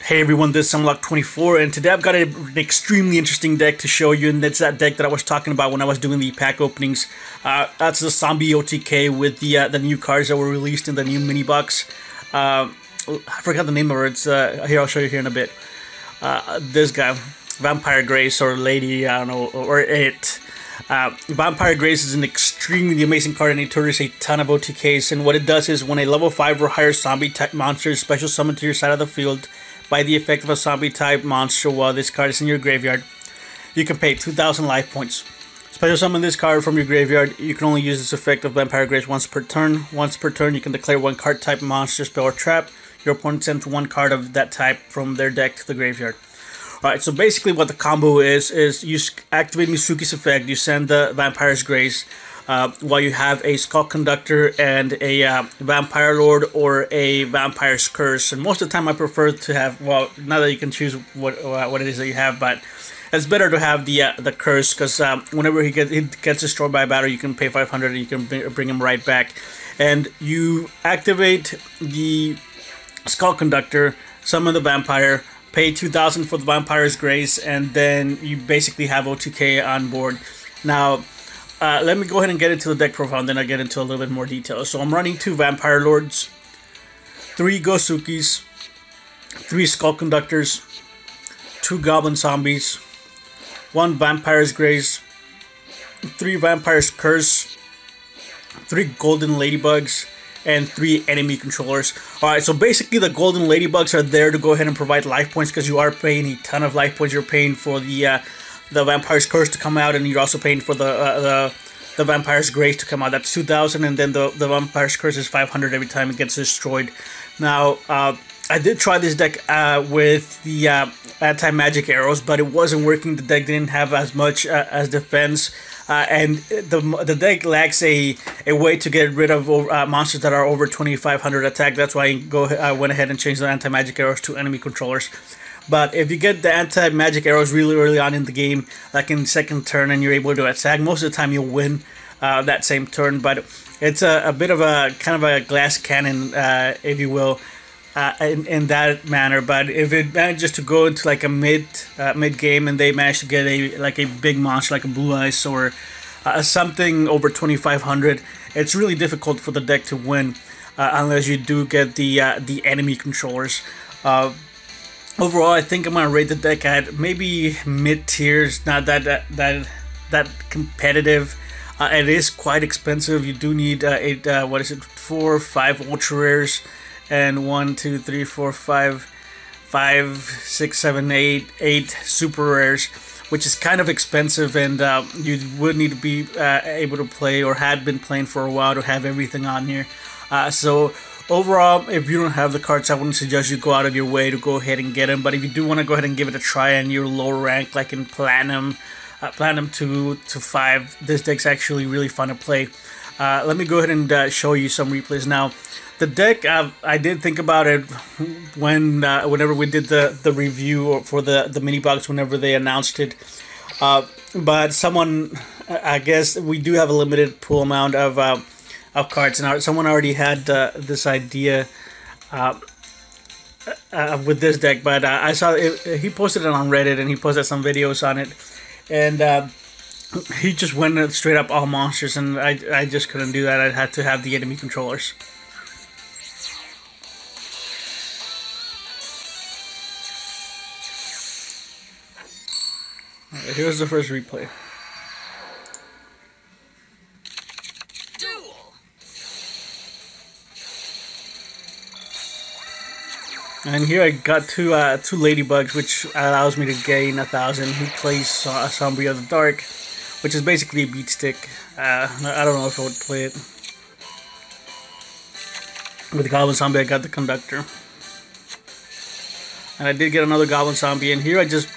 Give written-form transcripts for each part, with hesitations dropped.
Hey everyone, this is Unlock24, and today I've got an extremely interesting deck to show you, and it's that deck that I was talking about when I was doing the pack openings. That's the Zombie OTK with the new cards that were released in the new mini box. I forgot the name of it. It's here, I'll show you here in a bit. This guy, Vampire Grace or Lady, I don't know, or it. Vampire Grace is an extremely amazing card, and it triggers a ton of OTKs. And what it does is, when a level 5 or higher zombie type monster is special summoned to your side of the field by the effect of a zombie type monster while this card is in your graveyard, you can pay 2,000 life points. Special summon this card from your graveyard. You can only use this effect of Vampire Grace once per turn. Once per turn, you can declare one card type monster, spell, or trap. Your opponent sends one card of that type from their deck to the graveyard. Alright, so basically what the combo is you activate Misuki's effect, you send the Vampire's Grace, while you have a Skull Conductor and a Vampire Lord or a Vampire's Curse. And most of the time I prefer to have, well, now that you can choose what it is that you have, but it's better to have the Curse, because whenever he gets destroyed by a battle, you can pay 500 and you can bring him right back. And you activate the Skull Conductor, summon the Vampire, pay 2,000 for the Vampire's Grace, and then you basically have OTK on board. Now, let me go ahead and get into the deck profile, and then I'll get into a little bit more detail. So I'm running 2 Vampire Lords, 3 Gozukis, 3 Skull Conductors, 2 Goblin Zombies, 1 Vampire's Grace, 3 Vampire's Curse, 3 Golden Ladybugs, and 3 enemy controllers. Alright, so basically the Golden Ladybugs are there to go ahead and provide life points, because you are paying a ton of life points. You're paying for the Vampire's Curse to come out, and you're also paying for the Vampire's Grace to come out. That's 2,000, and then the Vampire's Curse is 500 every time it gets destroyed. Now, I did try this deck with the anti-magic arrows, but it wasn't working. The deck didn't have as much as defense, and the deck lacks a way to get rid of monsters that are over 2,500 attack. That's why I went ahead and changed the anti-magic arrows to enemy controllers. But if you get the anti-magic arrows really early on in the game, like in second turn, and you're able to attack, most of the time you'll win that same turn. But it's a bit of a kind of a glass cannon, if you will, in that manner. But if it manages to go into like a mid game, and they manage to get a big monster like a Blue Eyes or something over 2,500, it's really difficult for the deck to win unless you do get the enemy controllers. Overall, I think I'm gonna rate the deck at maybe mid tiers, not that competitive. It is quite expensive. You do need 4 or 5 ultra rares, and 1, 2, 3, 4, 5, 6, 7, 8 super rares, which is kind of expensive, and you would need to be able to play, or had been playing for a while, to have everything on here. So overall, if you don't have the cards, I wouldn't suggest you go out of your way to go ahead and get them. But if you do want to go ahead and give it a try, and you're low rank, like in Platinum 2 to 5, this deck's actually really fun to play. Let me go ahead and show you some replays now. The deck, I did think about it whenever we did the review for the mini box, whenever they announced it. But someone, I guess we do have a limited pool amount of cards, and someone already had this idea with this deck. But I saw he posted it on Reddit, and he posted some videos on it, and he just went straight up all monsters, and I just couldn't do that. I had to have the enemy controllers. Alright, here's the first replay. Duel. And here I got two ladybugs, which allows me to gain 1,000. He plays Sombria the Dark, which is basically a beat stick. I don't know if I would play it. With the Goblin Zombie, I got the Conductor. And I did get another Goblin Zombie, and here I just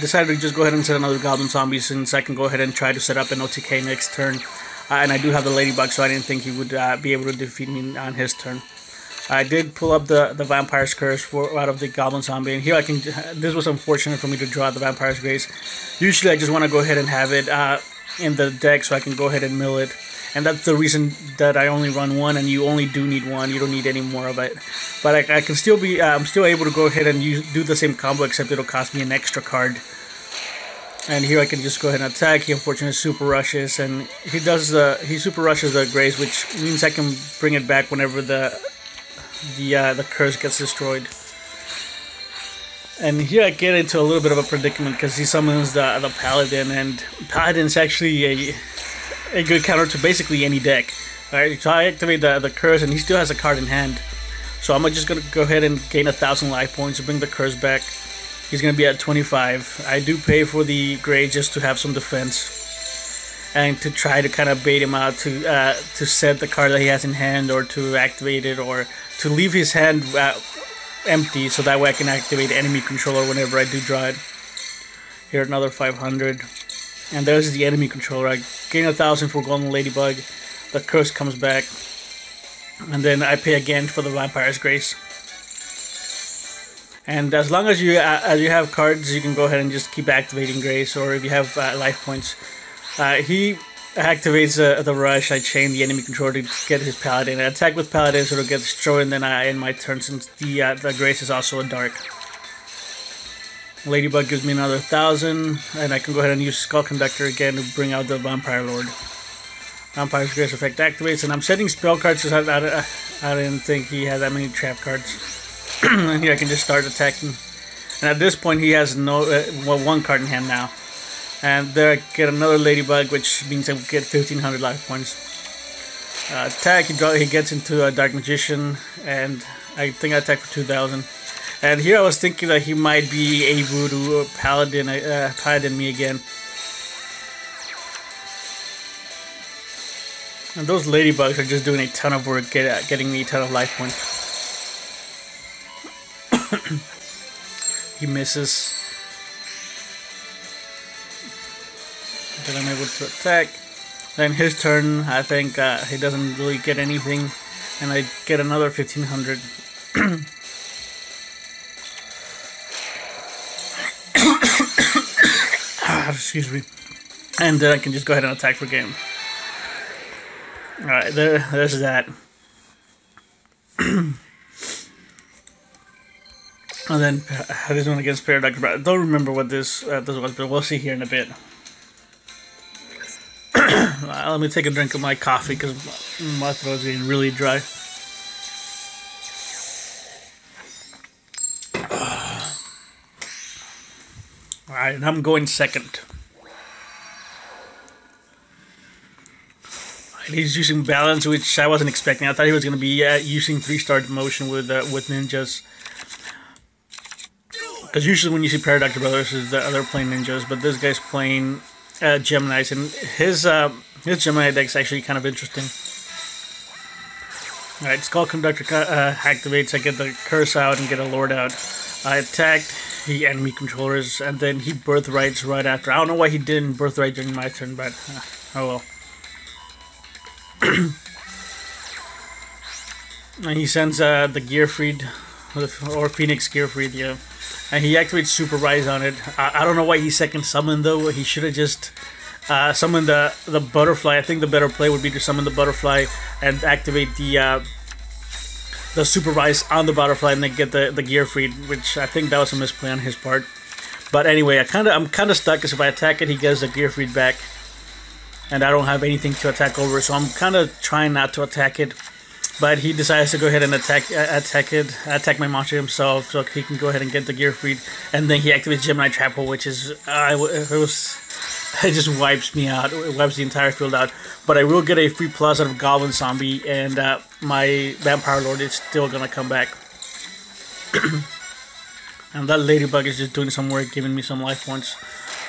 decided to just go ahead and set another Goblin Zombie, since I can go ahead and try to set up an OTK next turn. And I do have the Ladybug, so I didn't think he would be able to defeat me on his turn. I did pull up the Vampire's Curse out of the Goblin Zombie, and here I can. This was unfortunate for me to draw the Vampire's Grace. Usually I just want to go ahead and have it in the deck, so I can go ahead and mill it. and that's the reason that I only run one, and you only do need one. You don't need any more of it. But I can still be, I'm still able to go ahead and do the same combo, except it'll cost me an extra card. And here I can just go ahead and attack. He unfortunately super rushes, and he super rushes the Grace, which means I can bring it back whenever the curse gets destroyed. And here I get into a little bit of a predicament because he summons the Paladin, and Paladin's actually a good counter to basically any deck. Alright, so I activate the curse, and he still has a card in hand. So I'm just going to go ahead and gain 1,000 life points to bring the curse back. He's going to be at 25. I do pay for the grade just to have some defense, and to try to kind of bait him out to set the card that he has in hand, or to activate it, or to leave his hand empty, so that way I can activate enemy controller whenever I do draw it. Here, another 500, and there's the enemy controller. I gain 1,000 for Golden Ladybug. The curse comes back, and then I pay again for the Vampire's Grace. And as long as you have cards, you can go ahead and just keep activating Grace, or if you have life points. He activates the rush. I chain the enemy controller to get his Paladin. I attack with Paladin, so it'll get destroyed, and then I end my turn, since the Grace is also a dark. Ladybug gives me another 1,000, and I can go ahead and use Skull Conductor again to bring out the Vampire Lord. Vampire's Grace effect activates, and I'm setting spell cards because I didn't think he had that many trap cards. And here I can just start attacking. And at this point he has one card in hand now. And there I get another Ladybug, which means I get 1,500 life points. Attack, he gets into a Dark Magician, and I think I attack for 2,000. And here I was thinking that he might be able to Paladin me again. And those Ladybugs are just doing a ton of work, getting me a ton of life points. He misses. Then I'm able to attack. Then his turn, I think he doesn't really get anything, and I get another 1,500. Excuse me. And then I can just go ahead and attack for game. Alright, there's that. And then this one against Paradox, but I don't remember what this was, but we'll see here in a bit. Let me take a drink of my coffee because my throat is getting really dry. Alright, and I'm going second. He's using balance, which I wasn't expecting. I thought he was going to be using 3-star motion with ninjas. Because usually when you see Paradox Brothers, they're playing ninjas, but this guy's playing Geminis, and his Gemini deck's actually kind of interesting. Alright, Skull Conductor activates. I get the curse out and get a Lord out. I attacked the enemy controllers, and then he birthrights right after. I don't know why he didn't birthright during my turn, but oh well. And he sends the Gearfried, or Phoenix Gearfried, yeah. And he activates Super Rise on it. I don't know why he second summoned though. He should have just summoned the Butterfly. I think the better play would be to summon the Butterfly and activate the Super Rise on the Butterfly, and then get the Gearfried, which I think that was a misplay on his part. But anyway, I'm kind of stuck, because if I attack it, he gets the Gearfried back, and I don't have anything to attack over, so I'm kind of trying not to attack it. But he decides to go ahead and attack my monster himself, so he can go ahead and get the Gearfried, and then he activates Gemini Trap Hole, which is it just wipes me out. It wipes the entire field out. But I will get a free plus out of Goblin Zombie, and my Vampire Lord is still gonna come back. And that Ladybug is just doing some work, giving me some life points.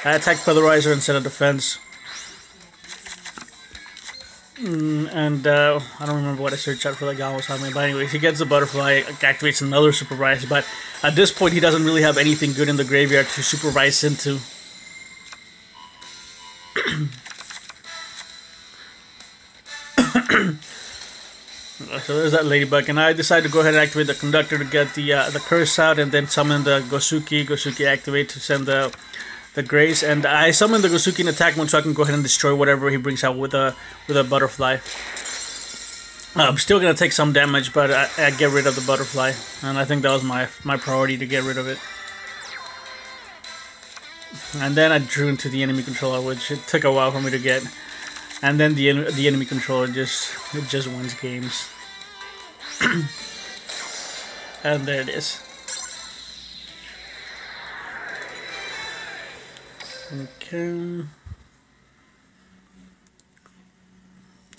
I attack Featherizer instead of defense. And I don't remember what I searched out for that Goblin Zombie, but anyways, he gets the Butterfly, activates another Super Rise, but at this point he doesn't really have anything good in the graveyard to Super Rise into. So there's that Ladybug, and I decided to go ahead and activate the Conductor to get the curse out, and then summon the Gozuki. Gozuki activate to send the the Grace, and I summon the Gozuki in attack mode so I can go ahead and destroy whatever he brings out with a butterfly. I'm still gonna take some damage, but I get rid of the butterfly, and I think that was my priority, to get rid of it. And then I drew into the enemy controller, which it took a while for me to get. And then the enemy controller just wins games. And there it is. Okay.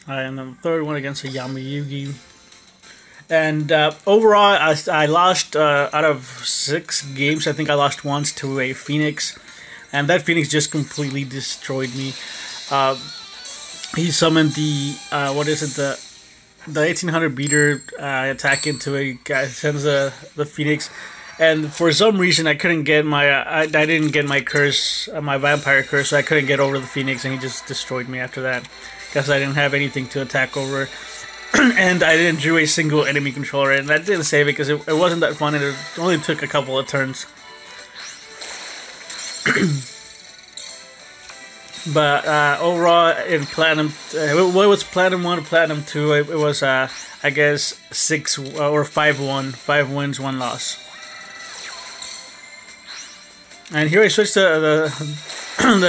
And the third one against a Yamayugi. And overall, I lost out of 6 games. I think I lost once to a Phoenix, and that Phoenix just completely destroyed me. He summoned the what is it, the 1800 beater attack into a guy, sends the Phoenix, and for some reason I couldn't get my I didn't get my curse, my vampire curse, so I couldn't get over the Phoenix, and he just destroyed me after that because I didn't have anything to attack over. And I didn't drew a single enemy controller, and that didn't save it because it wasn't that fun, and it only took a couple of turns. But overall, in Platinum, what was Platinum 1 to Platinum 2? It was, I guess, 6 or 5-1. 5 wins, 1 loss. And here I switched the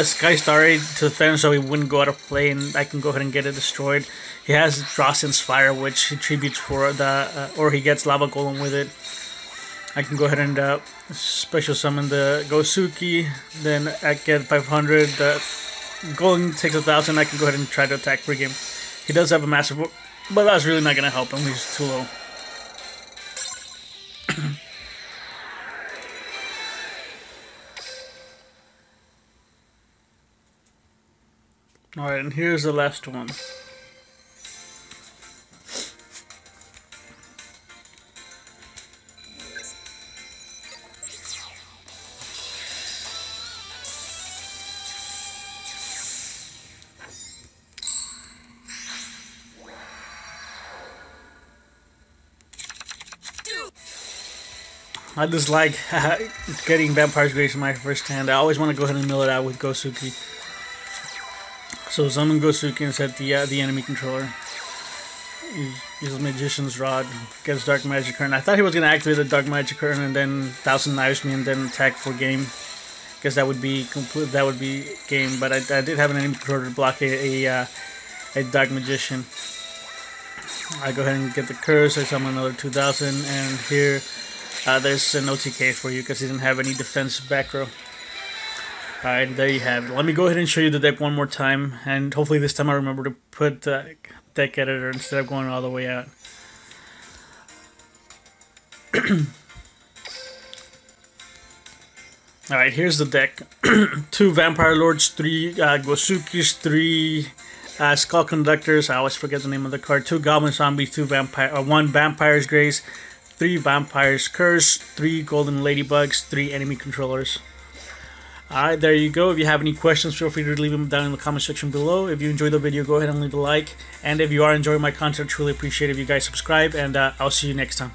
Sky Starry to defend so he wouldn't go out of play, and I can go ahead and get it destroyed. He has Drossen's Fire, which he tributes for the, or he gets Lava Golem with it. I can go ahead and special summon the Gozuki, then I get 500. The Golem takes 1,000. I can go ahead and try to attack pregame. He does have a massive, but that's really not gonna help him. He's too low. All right, and here's the last one. I just like getting Vampire's Grace in my first hand. I always want to go ahead and mill it out with Gozuki. So summon Gozuki and set the enemy controller. Uses Magician's Rod, gets Dark Magic Current. I thought he was going to activate the Dark Magic Current and then 1,000 Knives me and then attack for game. Because that would be complete. That would be game. But I did have an enemy controller to block a Dark Magician. I go ahead and get the curse. I summon another 2,000, and here there's an OTK for you because he didn't have any defense back row. Alright, there you have it. Let me go ahead and show you the deck one more time, and hopefully this time I remember to put the deck editor instead of going all the way out. Alright, here's the deck. 2 Vampire Lords, 3 Gozukis, 3 Skull Conductors, I always forget the name of the card, 2 Goblin Zombies, 1 Vampire's Grace, 3 Vampire's Curse, 3 Golden Ladybugs, 3 enemy controllers. Alright, there you go. If you have any questions, feel free to leave them down in the comment section below. If you enjoyed the video, go ahead and leave a like. And if you are enjoying my content, I truly appreciate it if you guys subscribe. And I'll see you next time.